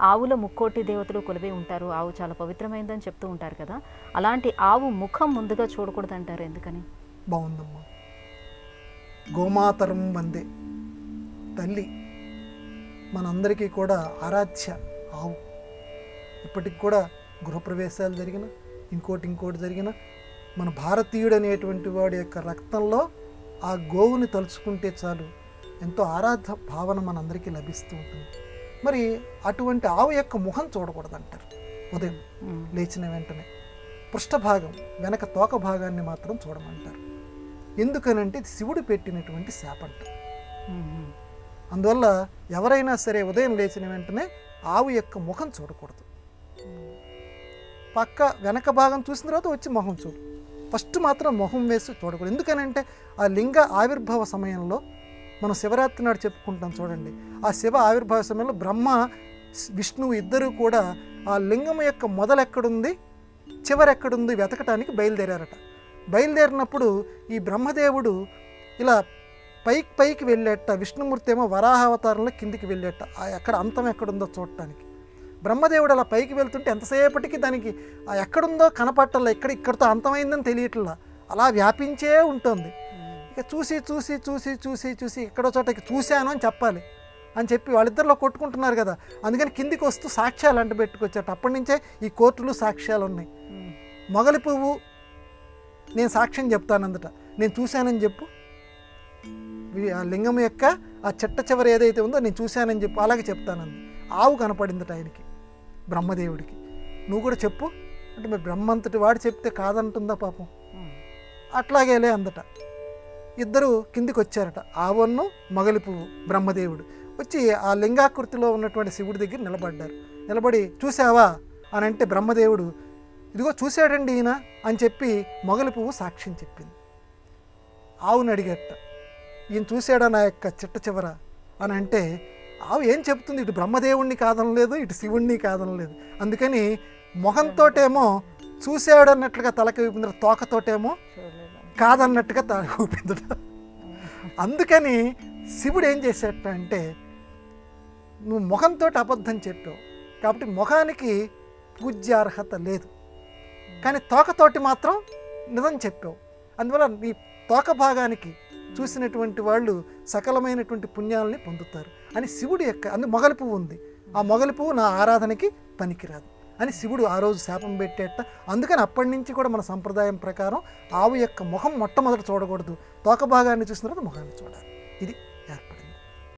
ఆవుల ముక్కోటి దేవతలు కొలువై ఉంటారు, ఆవు చాలా పవిత్రమైనదని చెప్తూ ఉంటారు కదా, అలాంటి ఆవు ముఖం ముందుగా చూడకూడదు అంటారు, ఎందుకని? బాగుందమ్మా. గోమాతరం వందే, తల్లి మనందరికీ కూడా ఆరాధ్య ఆవు. ఇప్పటికి కూడా గృహప్రవేశాలు జరిగిన ఇంకోటి జరిగిన మన భారతీయుడు అనేటువంటి వాడి యొక్క రక్తంలో ఆ గోవుని తలుచుకుంటే చాలు ఎంతో ఆరాధ భావన మనందరికీ లభిస్తూ ఉంటుంది. మరి అటువంటి ఆవు యొక్క ముఖం చూడకూడదు అంటారు. ఉదయం లేచిన వెంటనే పృష్ఠభాగం వెనక తోక భాగాన్ని మాత్రం చూడమంటారు. ఎందుకనంటే ఇది శివుడు పెట్టినటువంటి శాపంట. అందువల్ల ఎవరైనా సరే ఉదయం లేచిన వెంటనే ఆవు యొక్క ముఖం చూడకూడదు. పక్క వెనక భాగం చూసిన తర్వాత వచ్చి మొహం చూడు. ఫస్ట్ మాత్రం మొహం వేసి చూడకూడదు. ఎందుకనంటే ఆ లింగ ఆవిర్భావ సమయంలో మనం శివరాత్రి నాడు చెప్పుకుంటాం చూడండి, ఆ శివ ఆవిర్భావ సమయంలో బ్రహ్మ విష్ణువు ఇద్దరూ కూడా ఆ లింగం యొక్క మొదలెక్కడుంది చివరెక్కడుంది వెతకటానికి బయలుదేరారట. బయలుదేరినప్పుడు ఈ బ్రహ్మదేవుడు ఇలా పైకి వెళ్ళేట, విష్ణుమూర్తి ఏమో వరాహావతారంలో కిందికి వెళ్ళేట, ఎక్కడ అంతం ఎక్కడుందో చూడటానికి. బ్రహ్మదేవుడు అలా పైకి వెళ్తుంటే ఎంతసేపటికి దానికి ఆ ఎక్కడుందో కనపట్టల్లా, ఇక్కడితో అంతమైందని తెలియట్లా, అలా వ్యాపించే ఉంటుంది. ఇక చూసి చూసి చూసి చూసి చూసి ఎక్కడో చోటకి చూశాను అని చెప్పాలి అని చెప్పి వాళ్ళిద్దరిలో కొట్టుకుంటున్నారు కదా, అందుకని కిందికి వస్తూ సాక్ష్యాలు అంట పెట్టుకొచ్చాట. అప్పటి నుంచే ఈ కోర్టులు సాక్ష్యాలు ఉన్నాయి. మొగలి పువ్వు నేను సాక్ష్యం చెప్తానందట, నేను చూశానని చెప్పు, ఆ లింగం యొక్క ఆ చెట్ట చివరి ఏదైతే ఉందో నేను చూశానని చెప్పు, అలాగే చెప్తానంది. ఆవు కనపడిందట ఆయనకి, బ్రహ్మదేవుడికి. నువ్వు కూడా చెప్పు అంటే మరి బ్రహ్మంతటి వాడు చెప్తే కాదంటుందా పాపం, అట్లాగేలే అందట. ఇద్దరు కిందికి వచ్చారట, ఆవన్ను మొగలి పువ్వు. బ్రహ్మదేవుడు వచ్చి ఆ లింగాకృతిలో ఉన్నటువంటి శివుడి దగ్గర నిలబడ్డారు. నిలబడి చూసావా అని అంటే బ్రహ్మదేవుడు ఇదిగో చూశాడండి ఈయన అని చెప్పి మొగలి పువ్వు సాక్ష్యం చెప్పింది. ఆవుని అడిగట, ఈయన చూశాడా నా యొక్క చిట్ట చివర అని అంటే ఆవు ఏం చెప్తుంది, ఇటు బ్రహ్మదేవుణ్ణి కాదనలేదు, ఇటు శివుణ్ణి కాదనలేదు. అందుకని మొహంతోటేమో చూశాడన్నట్లుగా తలకి ఊపిందట, తోకతోటేమో కాదన్నట్టుగా తల ఊపిందట. అందుకని శివుడు ఏం చేసేట అంటే, నువ్వు ముఖంతో అబద్ధం చెప్పావు కాబట్టి ముఖానికి పూజ్యార్హత లేదు, కానీ తోకతోటి మాత్రం నిజం చెప్పావు. అందువల్ల నీ తోక భాగానికి చూసినటువంటి వాళ్ళు సకలమైనటువంటి పుణ్యాలని పొందుతారు అని శివుడు యొక్క మొగలి పువ్వు ఉంది, ఆ మొగలి పువ్వు నా ఆరాధనకి పనికిరాదు అని శివుడు ఆ రోజు శాపం పెట్టేట. అందుకని అప్పటి నుంచి కూడా మన సంప్రదాయం ప్రకారం ఆవు యొక్క ముఖం మొట్టమొదట చూడకూడదు, తోక భాగాన్ని చూసిన తర్వాత ముఖాన్ని చూడాలి. ఇది